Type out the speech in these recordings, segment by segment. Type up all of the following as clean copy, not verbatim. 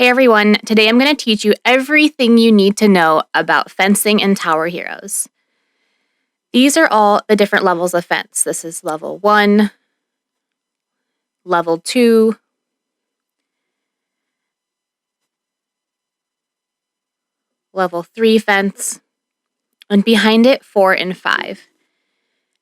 Hey everyone, today I'm going to teach you everything you need to know about fencing and tower heroes. These are all the different levels of fence. This is level 1, level 2, level 3 fence, and behind it 4 and 5.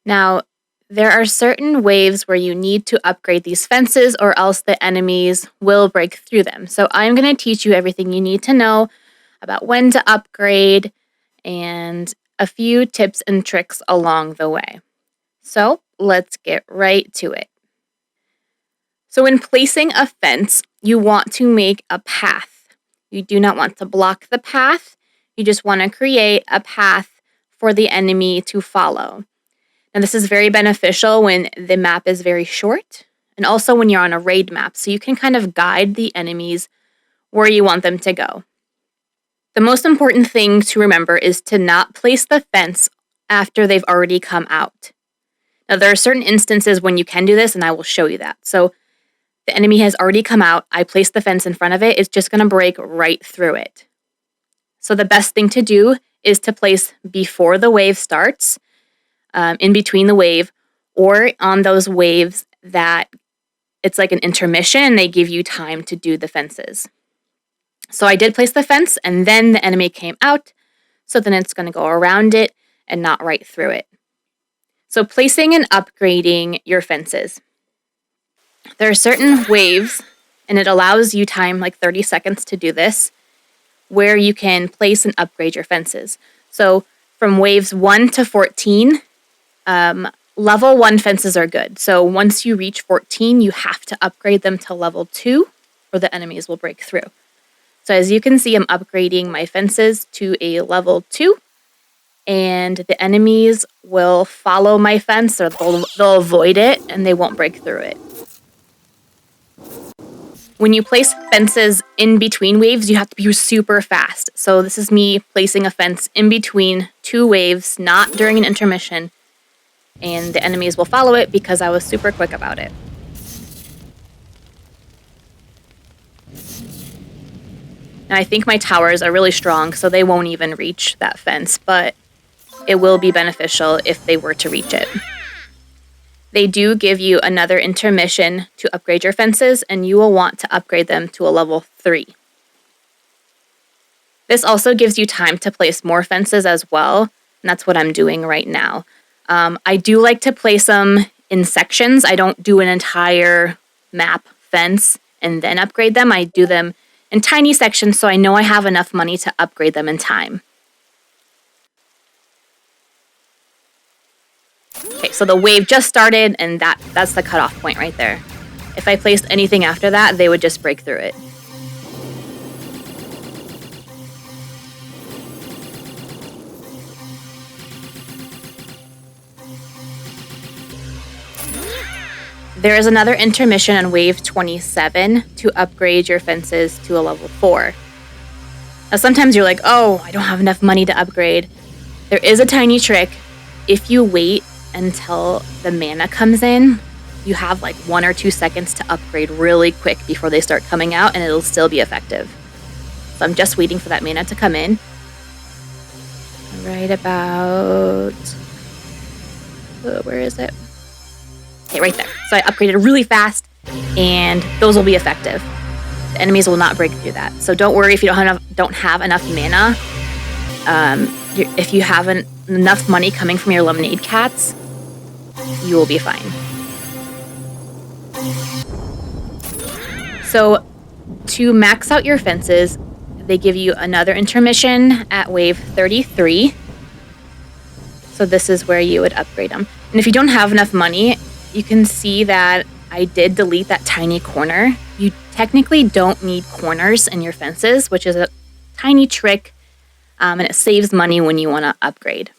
Now, there are certain waves where you need to upgrade these fences or else the enemies will break through them. So I'm going to teach you everything you need to know about when to upgrade and a few tips and tricks along the way. So let's get right to it. So when placing a fence, you want to make a path. You do not want to block the path. You just want to create a path for the enemy to follow. Now, this is very beneficial when the map is very short and also when you're on a raid map, so you can kind of guide the enemies where you want them to go. The most important thing to remember is to not place the fence after they've already come out. Now, there are certain instances when you can do this, and I will show you that. So the enemy has already come out. I placed the fence in front of it. It's just going to break right through it. So the best thing to do is to place before the wave starts, in between the wave, or on those waves that it's like an intermission and they give you time to do the fences. So I did place the fence and then the enemy came out, so then it's going to go around it and not right through it. So placing and upgrading your fences. There are certain waves, and it allows you time, like 30 seconds to do this, where you can place and upgrade your fences. So from waves 1 to 14, level 1 fences are good. So once you reach 14, you have to upgrade them to level 2 or the enemies will break through. So as you can see, I'm upgrading my fences to a level 2 and the enemies will follow my fence, or they'll avoid it and they won't break through it. When you place fences in between waves, you have to be super fast. So this is me placing a fence in between 2 waves, not during an intermission, and the enemies will follow it because I was super quick about it. Now I think my towers are really strong, so they won't even reach that fence, but it will be beneficial if they were to reach it. They do give you another intermission to upgrade your fences, and you will want to upgrade them to a level 3. This also gives you time to place more fences as well, and that's what I'm doing right now. I do like to place them in sections. I don't do an entire map fence and then upgrade them. I do them in tiny sections so I know I have enough money to upgrade them in time. Okay, so the wave just started, and that's the cutoff point right there. If I placed anything after that, they would just break through it. There is another intermission on wave 27 to upgrade your fences to a level 4. Now sometimes you're like, oh, I don't have enough money to upgrade. There is a tiny trick. If you wait until the mana comes in, you have like 1 or 2 seconds to upgrade really quick before they start coming out, and it'll still be effective. So I'm just waiting for that mana to come in. Right about... where is it? Okay, right there. So I upgraded really fast, and those will be effective. The enemies will not break through that. So don't worry if you don't have enough mana. If you have enough money coming from your lemonade cats, you will be fine. So to max out your fences, they give you another intermission at wave 33. So this is where you would upgrade them. And if you don't have enough money, you can see that I did delete that tiny corner. You technically don't need corners in your fences, which is a tiny trick, and it saves money when you want to upgrade.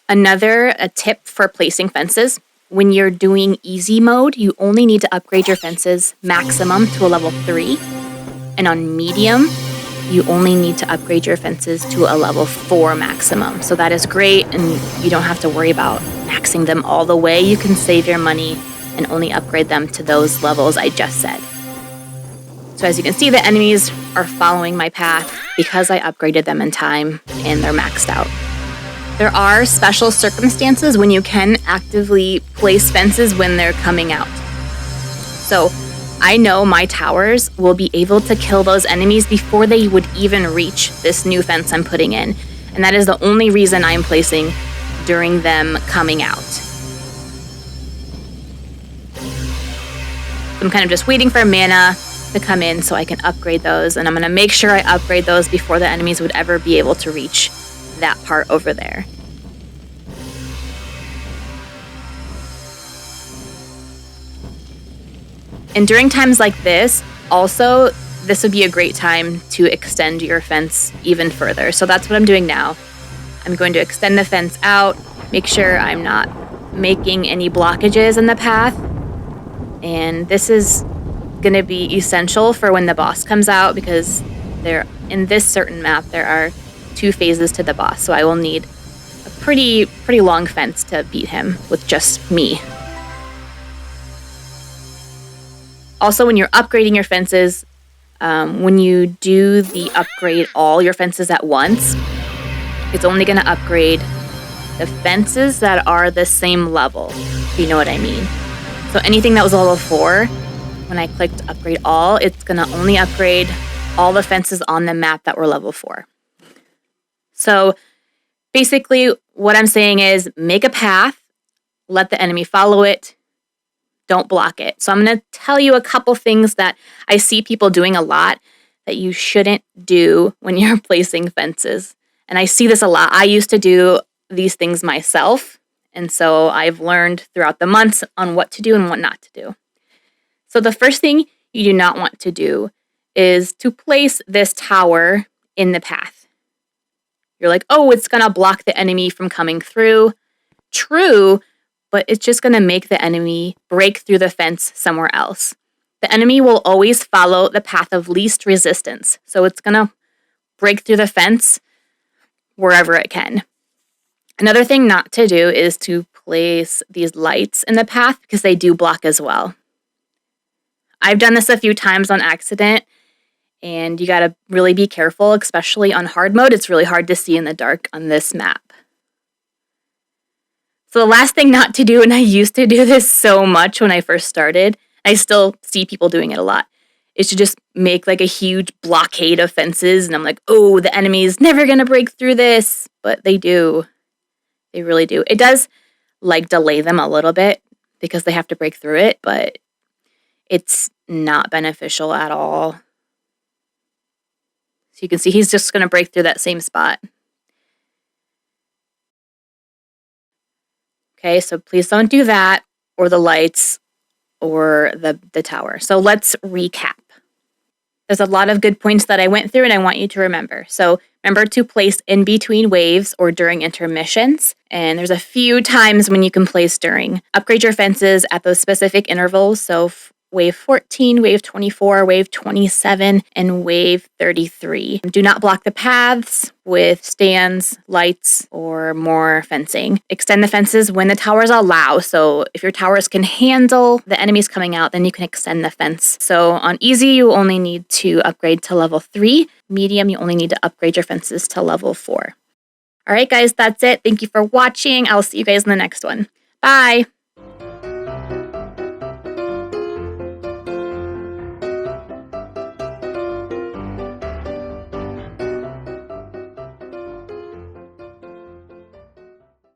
Another tip for placing fences, when you're doing easy mode, you only need to upgrade your fences maximum to a level 3. And on medium, you only need to upgrade your fences to a level 4 maximum. So that is great, and you don't have to worry about maxing them all the way. You can save your money and only upgrade them to those levels I just said. So as you can see, the enemies are following my path because I upgraded them in time and they're maxed out. There are special circumstances when you can actively place fences when they're coming out. So I know my towers will be able to kill those enemies before they would even reach this new fence I'm putting in. And that is the only reason I'm placing during them coming out. I'm kind of just waiting for mana to come in so I can upgrade those, and I'm going to make sure I upgrade those before the enemies would ever be able to reach that part over there. And during times like this, also, this would be a great time to extend your fence even further. So that's what I'm doing now. I'm going to extend the fence out, make sure I'm not making any blockages in the path. And this is going to be essential for when the boss comes out, because in this certain map there are 2 phases to the boss. So I will need a pretty long fence to beat him with just me. Also, when you're upgrading your fences, when you do the upgrade all your fences at once, it's only going to upgrade the fences that are the same level, if you know what I mean. So anything that was level 4, when I clicked upgrade all, it's going to only upgrade all the fences on the map that were level 4. So basically what I'm saying is make a path, let the enemy follow it, don't block it. So I'm going to tell you a couple things that I see people doing a lot that you shouldn't do when you're placing fences. And I see this a lot. I used to do these things myself. And so I've learned throughout the months on what to do and what not to do. So the first thing you do not want to do is to place this tower in the path. You're like, oh, it's going to block the enemy from coming through. True, but it's just going to make the enemy break through the fence somewhere else. The enemy will always follow the path of least resistance. So it's going to break through the fence wherever it can. Another thing not to do is to place these lights in the path, because they do block as well. I've done this a few times on accident, and you got to really be careful, especially on hard mode. It's really hard to see in the dark on this map. So the last thing not to do, and I used to do this so much when I first started, I still see people doing it a lot, is to just make like a huge blockade of fences. And I'm like, oh, the enemy's never going to break through this. But they do. They really do. It does like delay them a little bit because they have to break through it, but it's not beneficial at all. So you can see he's just going to break through that same spot. Okay, so please don't do that, or the lights, or the tower. So let's recap. There's a lot of good points that I went through and I want you to remember. So remember to place in between waves or during intermissions. And there's a few times when you can place during. Upgrade your fences at those specific intervals. So wave 14, wave 24, wave 27, and wave 33. Do not block the paths with stands, lights, or more fencing. Extend the fences when the towers allow. So if your towers can handle the enemies coming out, then you can extend the fence. So on easy, you only need to upgrade to level 3. Medium, you only need to upgrade your fences to level 4. All right, guys, that's it. Thank you for watching. I'll see you guys in the next one. Bye.